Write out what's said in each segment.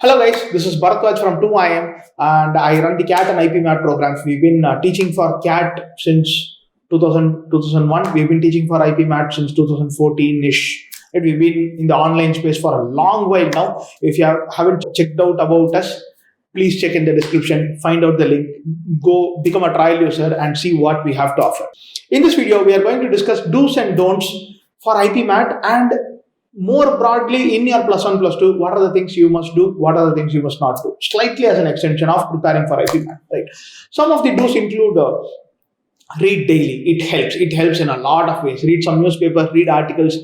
Hello guys, this is Bharathwaj from 2IIM and I run the CAT and IPMAT programs. We've been teaching for CAT since 2001. We've been teaching for IPMAT since 2014-ish. We've been in the online space for a long while now. If you haven't checked out about us, please check in the description, find out the link, go become a trial user and see what we have to offer. In this video, we are going to discuss do's and don'ts for IPMAT and more broadly in your plus 1 plus 2, what are the things you must do, what are the things you must not do, slightly as an extension of preparing for IPMAT, right? Some of the do's include read daily. It helps in a lot of ways. Read some newspapers, read articles.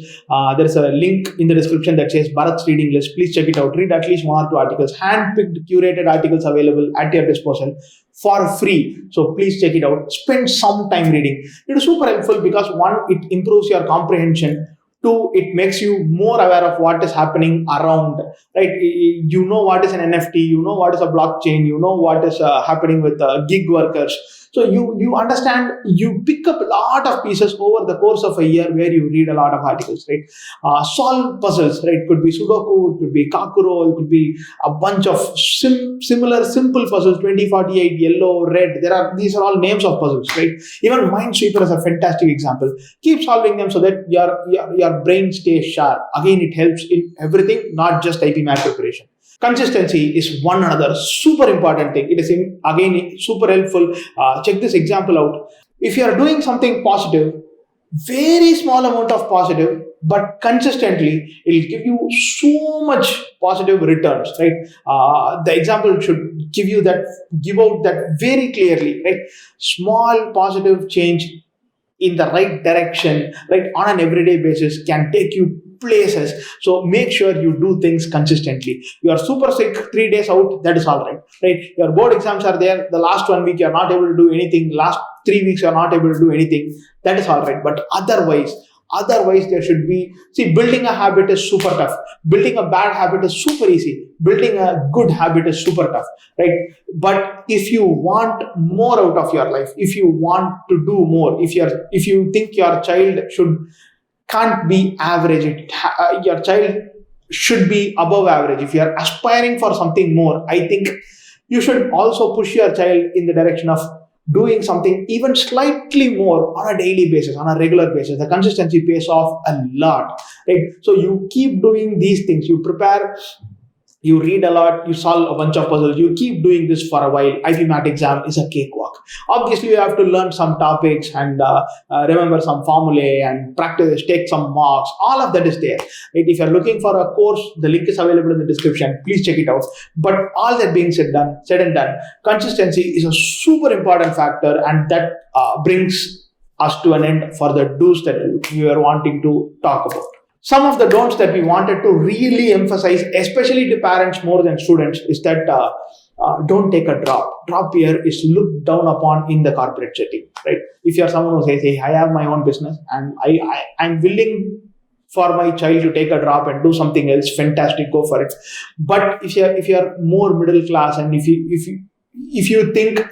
There's a link in the description that says Bharat's reading list. Please check it out. Read at least 1 or 2 articles, hand-picked, curated articles available at your disposal for free. So please check it out. Spend some time reading. It is super helpful because one, it improves your comprehension. Two, it makes you more aware of what is happening around, right? You know what is an NFT, you know what is a blockchain, you know what is happening with gig workers. So you understand, you pick up a lot of pieces over the course of a year where you read a lot of articles, right? Solve puzzles, right? It could be Sudoku, it could be Kakuro, it could be a bunch of similar simple puzzles, 2048, yellow, red. These are all names of puzzles, right? Even Minesweeper is a fantastic example. Keep solving them so that your brain stays sharp. Again, it helps in everything, not just IPMAT preparation. Consistency is one another super important thing. It is again super helpful. Check this example out. If you are doing something positive, very small amount of positive, but consistently, it will give you so much positive returns, right? The example should give out that very clearly, right? Small positive change in the right direction, right, on an everyday basis can take you places. So make sure you do things consistently. You are super sick 3 days out, that is all right, right? Your board exams are there. The last 1 week you are not able to do anything. Last 3 weeks you are not able to do anything. That is all right. But otherwise there should be, building a habit is super tough. Building a bad habit is super easy. Building a good habit is super tough, right? But if you want more out of your life, if you want to do more, if you think your child can't be average, your child should be above average. If you are aspiring for something more, I think you should also push your child in the direction of doing something even slightly more on a daily basis, on a regular basis. The consistency pays off a lot, right? So you keep doing these things. You prepare, you read a lot, you solve a bunch of puzzles, you keep doing this for a while. IPMAT exam is a cakewalk. Obviously, you have to learn some topics and remember some formulae and practice, take some marks. All of that is there. Right? If you're looking for a course, the link is available in the description. Please check it out. But all that being said and done, consistency is a super important factor, and that brings us to an end for the do's that we are wanting to talk about. Some of the don'ts that we wanted to really emphasize, especially to parents more than students, is that don't take a drop. Drop year is looked down upon in the corporate setting, right? If you're someone who says, hey, I have my own business and I'm willing for my child to take a drop and do something else, fantastic, go for it. But if you're more middle class and if you think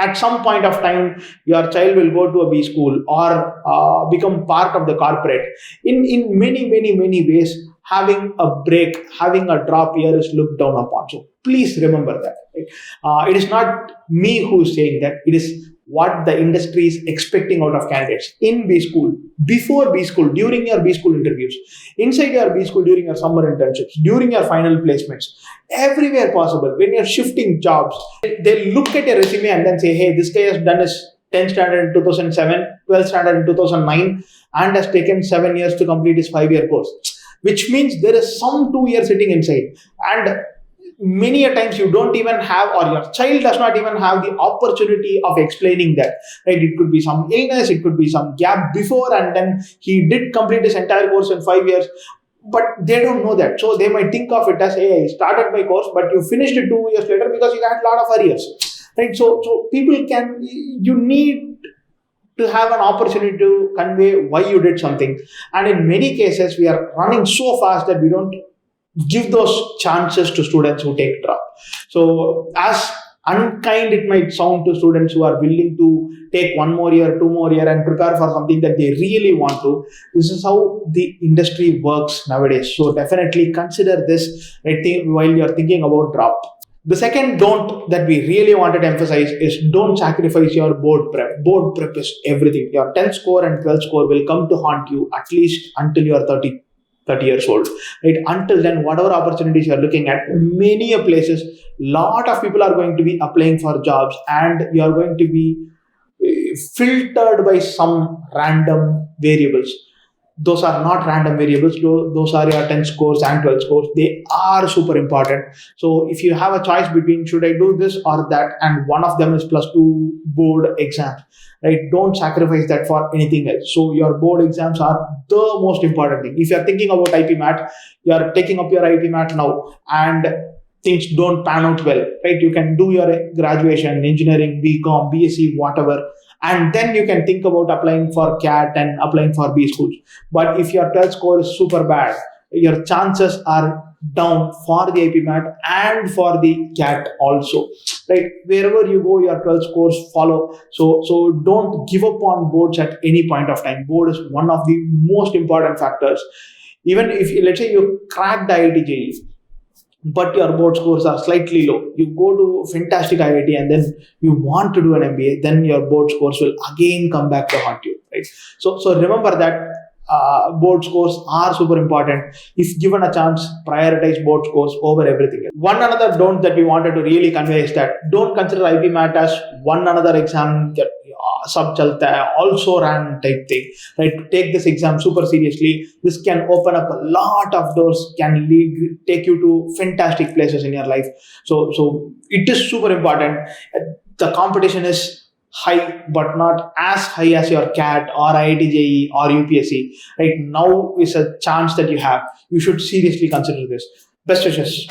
at some point of time, your child will go to a B school or become part of the corporate. In many ways, having a break, having a drop year is looked down upon. So please remember that. Right? It is not me who is saying that. It is what the industry is expecting out of candidates in B school, before B school, during your B school interviews, inside your B school, during your summer internships, during your final placements, everywhere possible. When you're shifting jobs, they look at your resume and then say, hey, this guy has done his 10th standard in 2007, 12th standard in 2009, and has taken 7 years to complete his 5-year course, which means there is some 2 years sitting inside. And many a times you don't even have, or your child does not even have the opportunity of explaining that, right? It could be some illness, it could be some gap before, and then he did complete his entire course in 5 years, but they don't know that. So they might think of it as, hey, I started my course, but you finished it 2 years later because you had a lot of arrears, right? So you need to have an opportunity to convey why you did something. And in many cases, we are running so fast that we don't give those chances to students who take drop. So as unkind it might sound to students who are willing to take 1 more year, 2 more year and prepare for something that they really want to. This is how the industry works nowadays. So definitely consider this while you're thinking about drop. The second don't that we really wanted to emphasize is don't sacrifice your board prep. Board prep is everything. Your 10th score and 12th score will come to haunt you at least until you're 30 years old. Right? Until then, whatever opportunities you're looking at, many places, lot of people are going to be applying for jobs and you're going to be filtered by some random variables. Those are not random variables. Those are your 10 scores and 12 scores. They are super important. So if you have a choice between should I do this or that, and one of them is +2 board exams, right? Don't sacrifice that for anything else. So your board exams are the most important thing. If you're thinking about IPMAT, you're taking up your IPMAT now and things don't pan out well, right? You can do your graduation, engineering, BCom, BSc, whatever, and then you can think about applying for CAT and applying for B schools. But if your 12th score is super bad, your chances are down for the IPMAT and for the CAT also, right? Wherever you go, your 12 scores follow. So don't give up on boards at any point of time. Board is one of the most important factors. Even if, let's say, you crack the IIT JEE, but your board scores are slightly low, you go to fantastic IIT and then you want to do an MBA, then your board scores will again come back to haunt you, right? So remember that board scores are super important. If given a chance, prioritize board scores over everything else. One another don't that we wanted to really convey is that don't consider IPMAT as one another exam that sub chalta hai, also ran type thing, right? Take this exam super seriously. This can open up a lot of doors, can take you to fantastic places in your life. So it is super important. The competition is high, but not as high as your CAT or IIT JEE or UPSC. Right now is a chance that you have. You should seriously consider this. Best wishes.